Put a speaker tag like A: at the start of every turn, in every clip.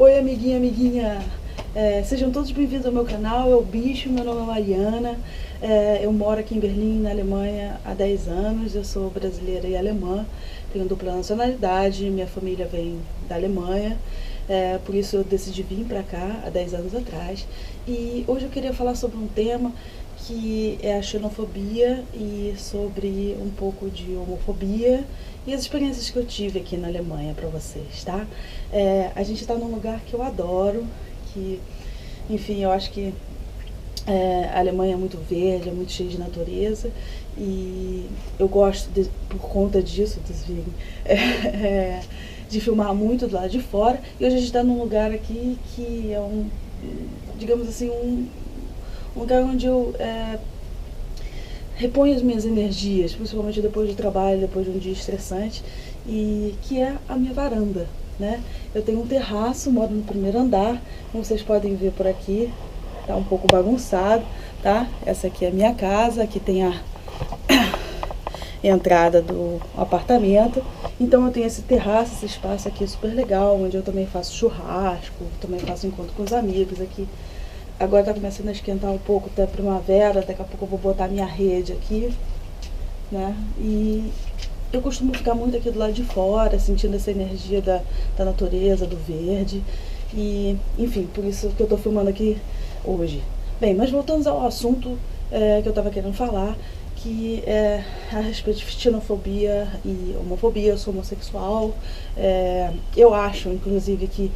A: Oi, amiguinha, amiguinha. Sejam todos bem-vindos ao meu canal. É o Bicho, meu nome é Mariana. Eu moro aqui em Berlim, na Alemanha, há 10 anos. Eu sou brasileira e alemã. Tenho dupla nacionalidade. Minha família vem da Alemanha. Por isso eu decidi vir para cá há 10 anos atrás. E hoje eu queria falar sobre um tema que é a xenofobia e sobre um pouco de homofobia e as experiências que eu tive aqui na Alemanha para vocês, tá? A gente está num lugar que eu adoro, que, enfim, eu acho que a Alemanha é muito verde, é muito cheia de natureza e eu gosto, por conta disso, de filmar muito do lado de fora. E hoje a gente está num lugar aqui que é digamos assim, um lugar onde eu reponho as minhas energias, principalmente depois do trabalho, depois de um dia estressante, e que é a minha varanda, né? Eu tenho um terraço, moro no primeiro andar, como vocês podem ver por aqui, tá um pouco bagunçado, tá? Essa aqui é a minha casa, aqui tem a entrada do apartamento. Então eu tenho esse terraço, esse espaço aqui super legal, onde eu também faço churrasco, também faço encontro com os amigos aqui. Agora tá começando a esquentar um pouco, até primavera, daqui a pouco eu vou botar minha rede aqui, né? E eu costumo ficar muito aqui do lado de fora, sentindo essa energia da natureza, do verde. E, enfim, por isso que eu tô filmando aqui hoje. Bem, mas voltando ao assunto que eu tava querendo falar, que é a respeito de xenofobia e homofobia. Eu sou homossexual. Eu acho, inclusive, que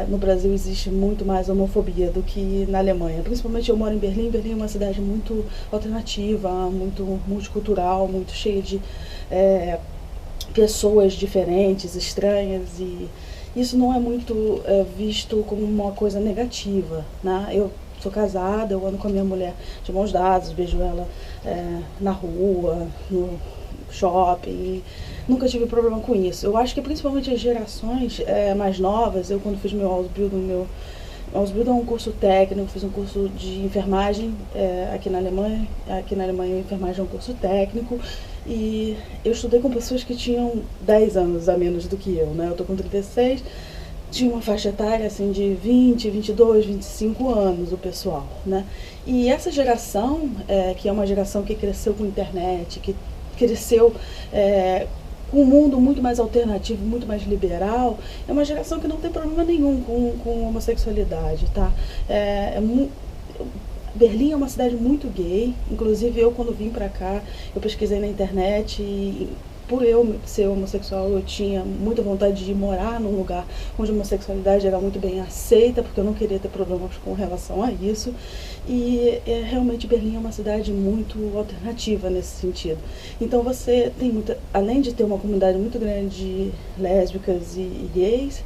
A: no Brasil existe muito mais homofobia do que na Alemanha. Principalmente eu moro em Berlim. Berlim é uma cidade muito alternativa, muito multicultural, muito cheia de pessoas diferentes, estranhas, e isso não é muito visto como uma coisa negativa, né? Eu sou casada, eu ando com a minha mulher de mãos dadas, beijo ela na rua, no shopping, nunca tive problema com isso. Eu acho que principalmente as gerações mais novas, eu quando fiz meu Ausbildung é um curso técnico, fiz um curso de enfermagem aqui na Alemanha. Aqui na Alemanha a enfermagem é um curso técnico e eu estudei com pessoas que tinham 10 anos a menos do que eu, né? Eu tô com 36, tinha uma faixa etária assim de 20, 22, 25 anos o pessoal, né? E essa geração, que é uma geração que cresceu com internet, que cresceu com um mundo muito mais alternativo, muito mais liberal, é uma geração que não tem problema nenhum com homossexualidade, tá? Berlim é uma cidade muito gay, inclusive eu quando vim pra cá, eu pesquisei na internet e por eu ser homossexual, eu tinha muita vontade de morar num lugar onde a homossexualidade era muito bem aceita, porque eu não queria ter problemas com relação a isso. E realmente Berlim é uma cidade muito alternativa nesse sentido. Então você tem além de ter uma comunidade muito grande de lésbicas e gays,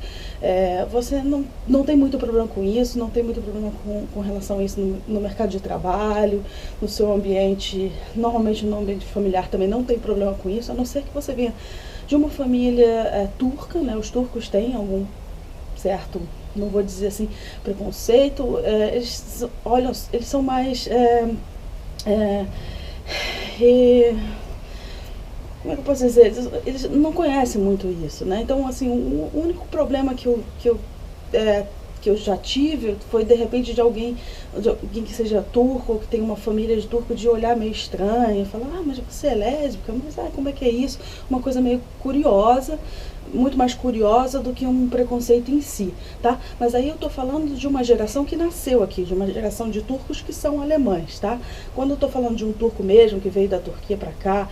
A: você não tem muito problema com isso, não tem muito problema com relação a isso no mercado de trabalho, no seu ambiente, normalmente no ambiente familiar também não tem problema com isso, a não ser que você venha de uma família turca, né? Os turcos têm algum certo, não vou dizer assim, preconceito, eles são mais como é que eu posso dizer? Eles não conhecem muito isso, né? Então, assim, o único problema que eu já tive foi, de repente, de alguém que seja turco, ou que tem uma família de turco, de olhar meio estranho, falar, mas você é lésbica? Mas como é que é isso? Uma coisa meio curiosa, muito mais curiosa do que um preconceito em si, tá? Mas aí eu tô falando de uma geração que nasceu aqui, de uma geração de turcos que são alemães, tá? Quando eu tô falando de um turco mesmo, que veio da Turquia pra cá,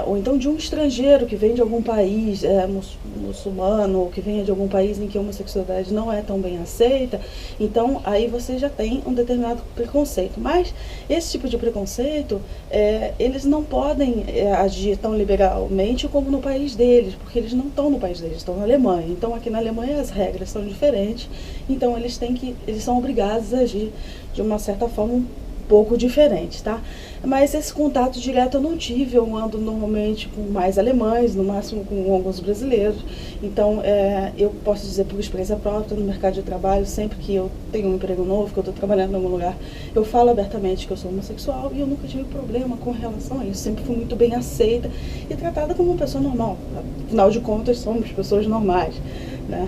A: ou então de um estrangeiro que vem de algum país muçulmano, ou que venha de algum país em que a homossexualidade não é tão bem aceita, então aí você já tem um determinado preconceito. Mas esse tipo de preconceito, eles não podem agir tão liberalmente como no país deles, porque eles não estão no país deles, estão na Alemanha. Então aqui na Alemanha as regras são diferentes, então eles são obrigados a agir de uma certa forma um pouco diferente, tá? Mas esse contato direto eu não tive, eu ando normalmente com mais alemães, no máximo com alguns brasileiros. Então eu posso dizer por experiência própria, no mercado de trabalho, sempre que eu tenho um emprego novo, que eu estou trabalhando em algum lugar, eu falo abertamente que eu sou homossexual e eu nunca tive problema com relação a isso, sempre fui muito bem aceita e tratada como uma pessoa normal. Afinal de contas, somos pessoas normais, né?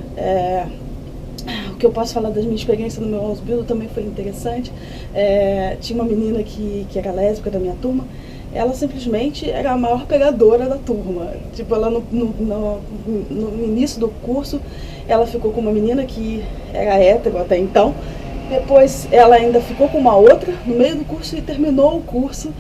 A: que eu posso falar da minha experiência no meu house builder também foi interessante. Tinha uma menina que era lésbica da minha turma. Ela simplesmente era a maior pegadora da turma. Tipo, ela no início do curso, ela ficou com uma menina que era hétero até então. Depois ela ainda ficou com uma outra no meio do curso e terminou o curso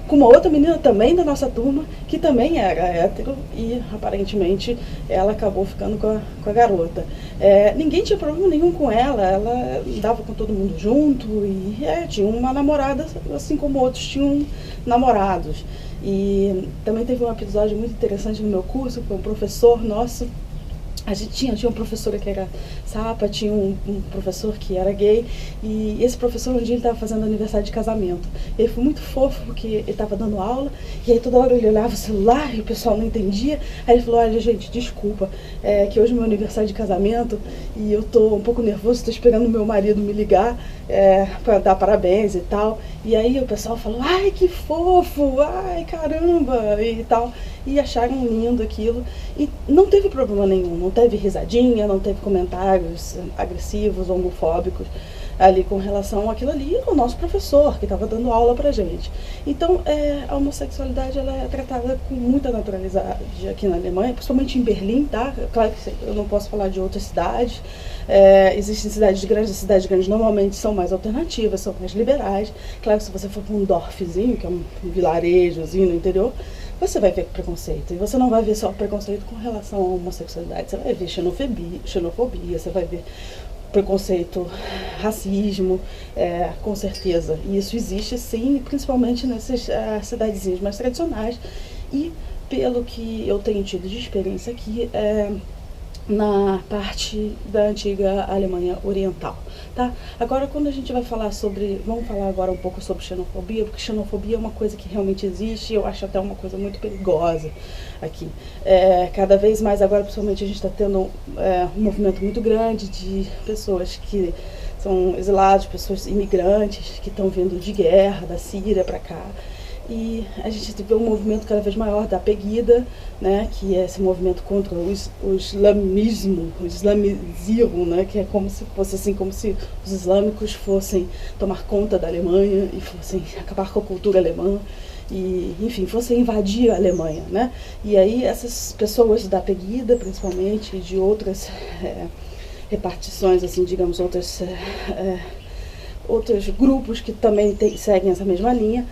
A: com uma outra menina também da nossa turma, que também era hétero, e aparentemente ela acabou ficando com a garota. Ninguém tinha problema nenhum com ela andava com todo mundo junto e tinha uma namorada, assim como outros tinham namorados. E também teve um episódio muito interessante no meu curso, com um professor nosso. A gente tinha uma professora que era sapa, tinha um professor que era gay, e esse professor um dia ele estava fazendo aniversário de casamento. Ele foi muito fofo porque ele estava dando aula, e aí toda hora ele olhava o celular e o pessoal não entendia. Aí ele falou: olha gente, desculpa, que hoje é meu aniversário de casamento e eu tô um pouco nervoso, estou esperando meu marido me ligar para dar parabéns e tal. E aí o pessoal falou: ai que fofo, ai caramba e tal. E acharam lindo aquilo, e não teve problema nenhum, não teve risadinha, não teve comentários agressivos, homofóbicos ali com relação àquilo ali, o nosso professor que estava dando aula pra gente. Então a homossexualidade ela é tratada com muita naturalidade aqui na Alemanha, principalmente em Berlim, tá? Claro que eu não posso falar de outras cidades. Existem cidades grandes normalmente são mais alternativas, são mais liberais. Claro que se você for para um dorfzinho, que é um vilarejozinho no interior, você vai ver preconceito. E você não vai ver só preconceito com relação à homossexualidade. Você vai ver xenofobia, você vai ver preconceito, racismo, com certeza. E isso existe sim, principalmente nessas cidadezinhas mais tradicionais. E pelo que eu tenho tido de experiência aqui, na parte da antiga Alemanha Oriental, tá? Agora, quando a gente vai falar vamos falar agora um pouco sobre xenofobia, porque xenofobia é uma coisa que realmente existe, e eu acho até uma coisa muito perigosa aqui. Cada vez mais agora, principalmente, a gente está tendo um movimento muito grande de pessoas que são exilados, pessoas imigrantes que estão vindo de guerra, da Síria para cá. E a gente vê um movimento cada vez maior da Pegida, né, que é esse movimento contra o islamismo, o islamizismo, né, que é como se fosse assim, como se os islâmicos fossem tomar conta da Alemanha e fossem acabar com a cultura alemã e, enfim, fossem invadir a Alemanha, né? E aí essas pessoas da Pegida, principalmente, de outras repartições, assim, digamos, outros grupos que também seguem essa mesma linha,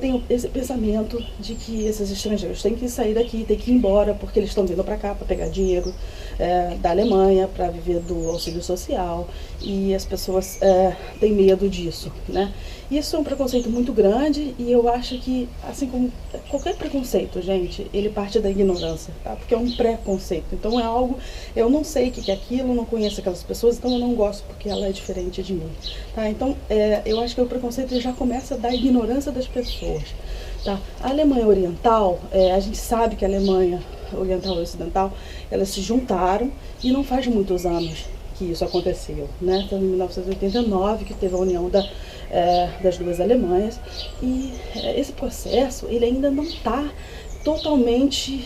A: têm esse pensamento de que esses estrangeiros têm que sair daqui, têm que ir embora, porque eles estão vindo para cá para pegar dinheiro da Alemanha, para viver do auxílio social, e as pessoas têm medo disso, né? Isso é um preconceito muito grande, e eu acho que, assim como qualquer preconceito, gente, ele parte da ignorância, tá? Porque é um preconceito, então é algo, eu não sei o que é aquilo, não conheço aquelas pessoas, então eu não gosto porque ela é diferente de mim, tá? Então, eu acho que o preconceito já começa da ignorância das pessoas, tá? A Alemanha Oriental, a gente sabe que a Alemanha Oriental e Ocidental, elas se juntaram, e não faz muitos anos que isso aconteceu, né? Então, em 1989, que teve a união das duas Alemanhas, e esse processo, ele ainda não está totalmente,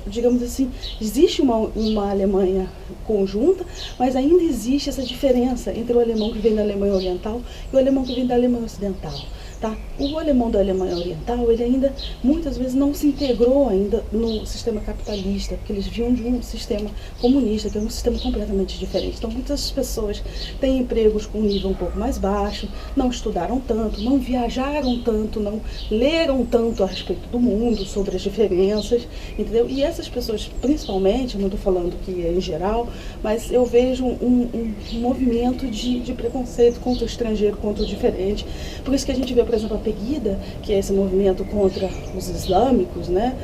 A: digamos assim, existe uma Alemanha conjunta, mas ainda existe essa diferença entre o alemão que vem da Alemanha Oriental e o alemão que vem da Alemanha Ocidental. Tá? O alemão da Alemanha Oriental, ele ainda muitas vezes não se integrou ainda no sistema capitalista, porque eles vinham de um sistema comunista, que é um sistema completamente diferente. Então muitas pessoas têm empregos com um nível um pouco mais baixo, não estudaram tanto, não viajaram tanto, não leram tanto a respeito do mundo, sobre as diferenças, entendeu? E essas pessoas, principalmente, não estou falando que é em geral, mas eu vejo um movimento de preconceito contra o estrangeiro, contra o diferente. Por isso que a gente vê, por exemplo, a Pegida, que é esse movimento contra os islâmicos, né?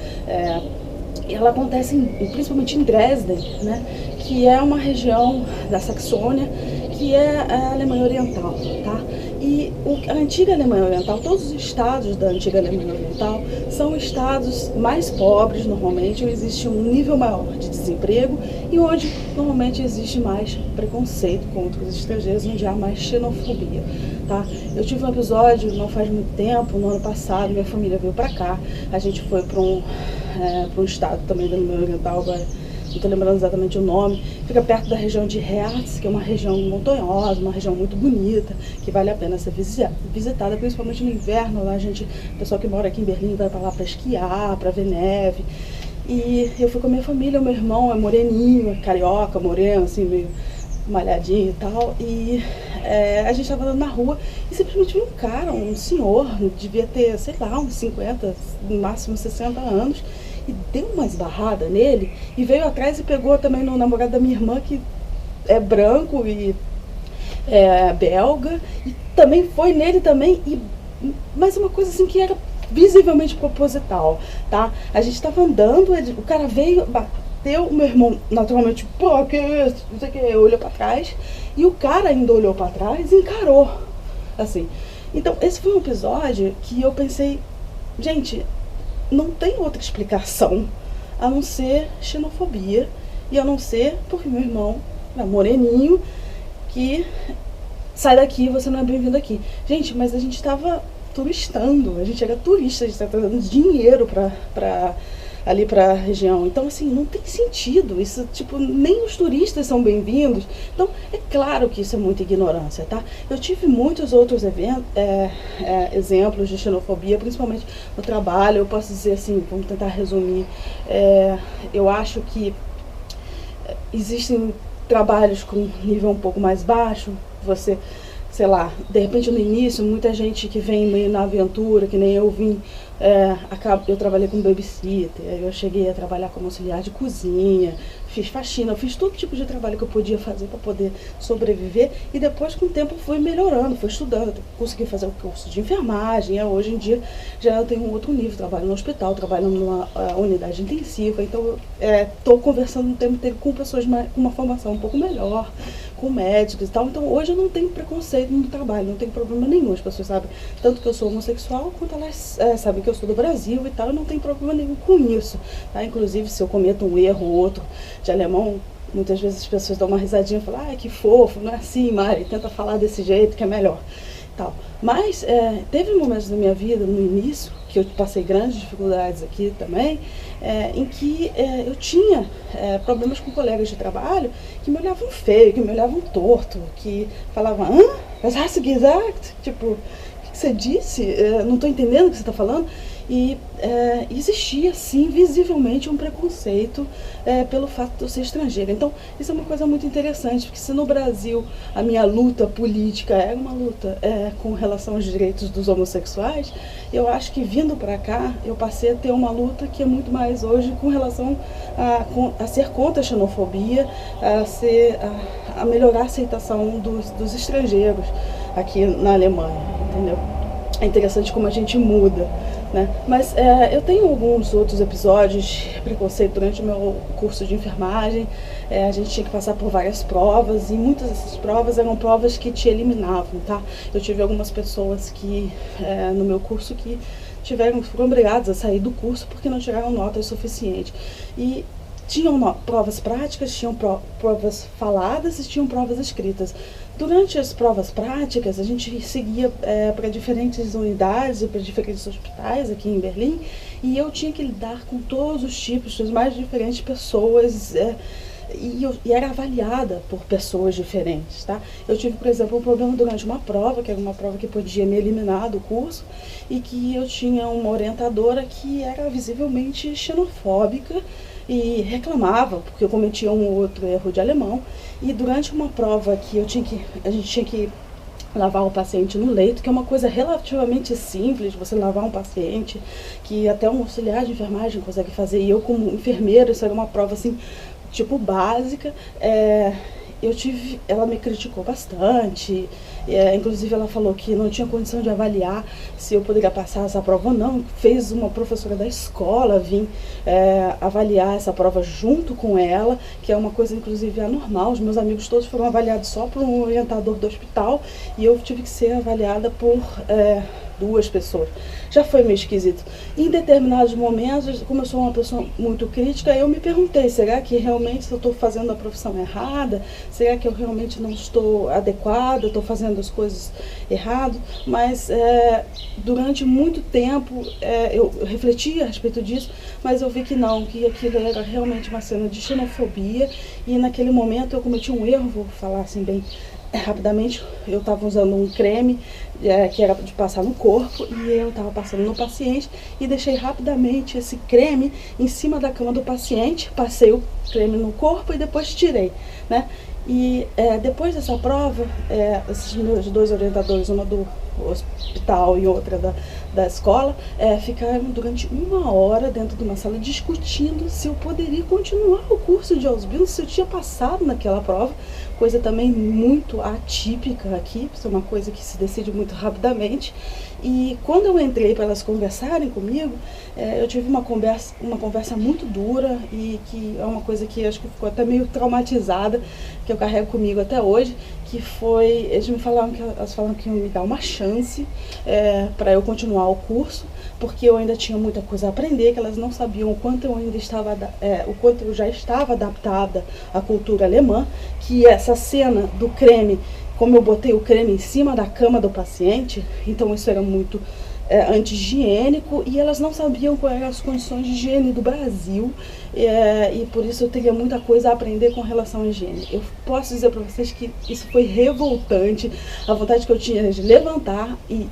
A: Ela acontece principalmente em Dresden, né? Que é uma região da Saxônia, que é a Alemanha Oriental, tá? E a antiga Alemanha Oriental, todos os estados da antiga Alemanha Oriental são estados mais pobres normalmente, onde existe um nível maior de desemprego e onde normalmente existe mais preconceito contra os estrangeiros, onde há mais xenofobia, tá? Eu tive um episódio não faz muito tempo, no ano passado, minha família veio pra cá, a gente foi para um estado também da Alemanha Oriental, agora não tô lembrando exatamente o nome, fica perto da região de Hertz, que é uma região montanhosa, uma região muito bonita, que vale a pena ser visitada, principalmente no inverno. Lá o pessoal que mora aqui em Berlim vai pra lá pra esquiar, pra ver neve. E eu fui com a minha família, o meu irmão é moreninho, é carioca, moreno, assim, meio malhadinho e tal, e a gente tava andando na rua e simplesmente viu um cara, um senhor, devia ter, sei lá, uns 50, no máximo 60 anos, e deu uma esbarrada nele, e veio atrás e pegou também no namorado da minha irmã, que é branco e belga, e também foi nele também, mas uma coisa assim que era visivelmente proposital, tá? A gente tava andando, o cara veio, bateu, o meu irmão naturalmente, pô, que isso, não sei o que, olhou pra trás, e o cara ainda olhou pra trás e encarou, assim. Então, esse foi um episódio que eu pensei, gente, não tem outra explicação a não ser xenofobia, e a não ser porque meu irmão é moreninho, que sai daqui, você não é bem-vindo aqui. Gente, mas a gente tava turistando, a gente era turista, a gente tava dando dinheiro ali pra região. Então, assim, não tem sentido. Isso, tipo, nem os turistas são bem-vindos. Então, é claro que isso é muita ignorância, tá? Eu tive muitos outros exemplos de xenofobia, principalmente no trabalho. Eu posso dizer assim, vamos tentar resumir. Eu acho que existem trabalhos com nível um pouco mais baixo. Você, sei lá, de repente no início, muita gente que vem meio na aventura, que nem eu vim, eu trabalhei com babysitter, aí eu cheguei a trabalhar como auxiliar de cozinha, fiz faxina, eu fiz todo tipo de trabalho que eu podia fazer para poder sobreviver, e depois com o tempo fui melhorando, fui estudando, consegui fazer o curso de enfermagem, hoje em dia já eu tenho um outro nível, trabalho no hospital, trabalho numa unidade intensiva, então estou conversando o tempo inteiro com pessoas com uma formação um pouco melhor, com médicos e tal. Então hoje eu não tenho preconceito no trabalho, não tenho problema nenhum. As pessoas sabem tanto que eu sou homossexual, quanto elas sabem que eu sou do Brasil e tal, eu não tenho problema nenhum com isso, tá? Inclusive, se eu cometo um erro ou outro de alemão, muitas vezes as pessoas dão uma risadinha e falam, que fofo, não é assim, Mari, tenta falar desse jeito que é melhor, tal. Mas teve momentos da minha vida, no início, que eu passei grandes dificuldades aqui também, em que eu tinha problemas com colegas de trabalho que me olhavam feio, que me olhavam torto, que falavam, was hast du gesagt? Tipo, o que você disse? Não estou entendendo o que você está falando. E existia, sim, visivelmente um preconceito pelo fato de eu ser estrangeira. Então, isso é uma coisa muito interessante, porque se no Brasil a minha luta política era uma luta com relação aos direitos dos homossexuais, eu acho que vindo para cá, eu passei a ter uma luta que é muito mais hoje com relação a ser contra a xenofobia, a melhorar a aceitação dos estrangeiros aqui na Alemanha, entendeu? É interessante como a gente muda, né? Mas eu tenho alguns outros episódios de preconceito durante o meu curso de enfermagem. A gente tinha que passar por várias provas, e muitas dessas provas eram provas que te eliminavam, tá? Eu tive algumas pessoas que no meu curso que foram obrigadas a sair do curso porque não tiraram notas suficientes. E tinham provas práticas, tinham provas faladas e tinham provas escritas. Durante as provas práticas, a gente seguia para diferentes unidades e para diferentes hospitais aqui em Berlim, e eu tinha que lidar com todos os tipos, as mais diferentes pessoas, e era avaliada por pessoas diferentes, tá? Eu tive, por exemplo, um problema durante uma prova, que era uma prova que podia me eliminar do curso, e que eu tinha uma orientadora que era visivelmente xenofóbica, e reclamava porque eu cometia um ou outro erro de alemão. E durante uma prova que a gente tinha que lavar o paciente no leito, que é uma coisa relativamente simples, você lavar um paciente, que até um auxiliar de enfermagem consegue fazer, e eu como enfermeira, isso era uma prova assim, tipo básica, ela me criticou bastante, inclusive ela falou que não tinha condição de avaliar se eu poderia passar essa prova ou não. Fez uma professora da escola vir avaliar essa prova junto com ela, que é uma coisa inclusive anormal. Os meus amigos todos foram avaliados só por um orientador do hospital, e eu tive que ser avaliada por 2 pessoas. Já foi meio esquisito. Em determinados momentos, como eu sou uma pessoa muito crítica, eu me perguntei, será que realmente eu estou fazendo a profissão errada? Será que eu realmente não estou adequada? Estou fazendo as coisas errado? Mas durante muito tempo eu refleti a respeito disso, mas eu vi que não, que aquilo era realmente uma cena de xenofobia, e naquele momento eu cometi um erro, vou falar assim bem rapidamente. Eu estava usando um creme que era de passar no corpo, e eu estava passando no paciente e deixei rapidamente esse creme em cima da cama do paciente, passei o creme no corpo e depois tirei, né? E depois dessa prova, esses meus 2 orientadores, uma do hospital e outra da escola, ficaram durante 1 hora dentro de uma sala discutindo se eu poderia continuar o curso de Ausbildung, se eu tinha passado naquela prova, coisa também muito atípica aqui, isso é uma coisa que se decide muito rapidamente. E quando eu entrei para elas conversarem comigo, eu tive uma conversa muito dura, e que é uma coisa que acho que ficou até meio traumatizada, que eu carrego comigo até hoje, que foi, eles falaram que iam me dar uma chance para eu continuar o curso, porque eu ainda tinha muita coisa a aprender, que elas não sabiam o quanto eu ainda estava, o quanto eu já estava adaptada à cultura alemã, que essa cena do creme, como eu botei o creme em cima da cama do paciente, então isso era muito anti-higiênico, e elas não sabiam quais eram as condições de higiene do Brasil, e por isso eu teria muita coisa a aprender com relação à higiene. Eu posso dizer para vocês que isso foi revoltante, a vontade que eu tinha de levantar e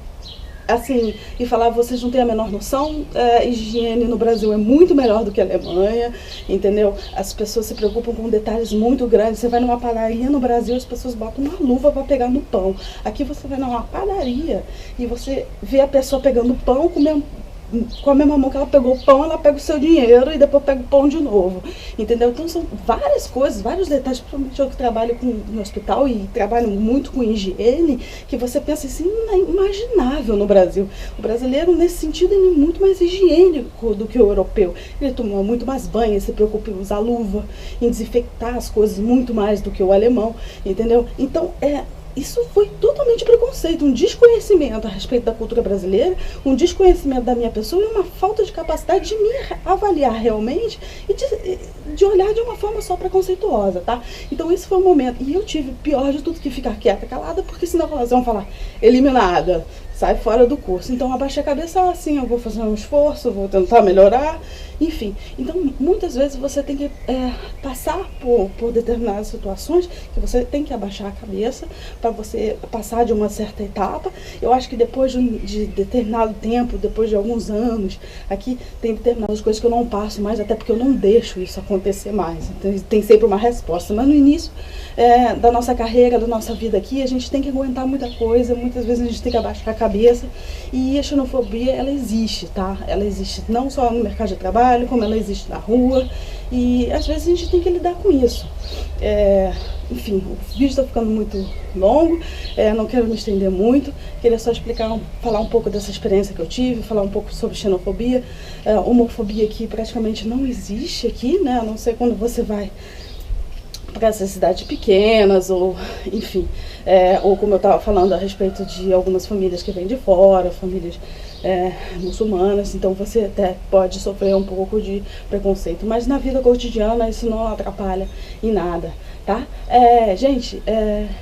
A: falar: vocês não têm a menor noção, higiene no Brasil é muito melhor do que a Alemanha, entendeu? As pessoas se preocupam com detalhes muito grandes. Você vai numa padaria no Brasil, as pessoas botam uma luva para pegar no pão. Aqui você vai numa padaria e você vê a pessoa pegando pão, com a mesma mão que ela pegou o pão, ela pega o seu dinheiro e depois pega o pão de novo, entendeu? Então são várias coisas, vários detalhes, principalmente eu que trabalho no hospital e trabalho muito com higiene, que você pensa assim, inimaginável no Brasil. O brasileiro, nesse sentido, ele é muito mais higiênico do que o europeu. Ele toma muito mais banho, ele se preocupa em usar luva, em desinfectar as coisas muito mais do que o alemão, entendeu? Então, isso foi totalmente preconceito, um desconhecimento a respeito da cultura brasileira, um desconhecimento da minha pessoa e uma falta de capacidade de me avaliar realmente e de olhar de uma forma só preconceituosa, tá? Então esse foi o momento. E eu tive, pior de tudo, que ficar quieta, calada, porque senão elas vão falar: eliminada, sai fora do curso. Então abaixei a cabeça, assim, eu vou fazer um esforço, vou tentar melhorar, enfim. Então muitas vezes você tem que passar por determinadas situações que você tem que abaixar a cabeça para você passar de uma certa etapa. Eu acho que depois de determinado tempo, depois de alguns anos, aqui tem determinadas coisas que eu não passo mais, até porque eu não deixo isso acontecer mais. Então, tem sempre uma resposta, mas no início da nossa carreira, da nossa vida aqui, a gente tem que aguentar muita coisa, muitas vezes a gente tem que abaixar a cabeça, e a xenofobia, ela existe, tá? Ela existe não só no mercado de trabalho, como ela existe na rua, e às vezes a gente tem que lidar com isso. Enfim, o vídeo está ficando muito longo, não quero me estender muito, queria só falar um pouco dessa experiência que eu tive, falar um pouco sobre xenofobia. Homofobia aqui praticamente não existe aqui, né? A não ser quando você vai para essas cidades pequenas, ou enfim, ou como eu estava falando a respeito de algumas famílias que vêm de fora, famílias muçulmanas, então você até pode sofrer um pouco de preconceito, mas na vida cotidiana isso não atrapalha em nada, tá? Gente,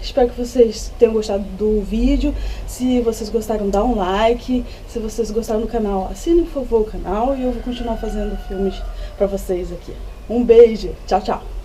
A: espero que vocês tenham gostado do vídeo. Se vocês gostaram, dá um like. Se vocês gostaram do canal, assinem por favor o canal, e eu vou continuar fazendo filmes para vocês aqui. Um beijo, tchau, tchau!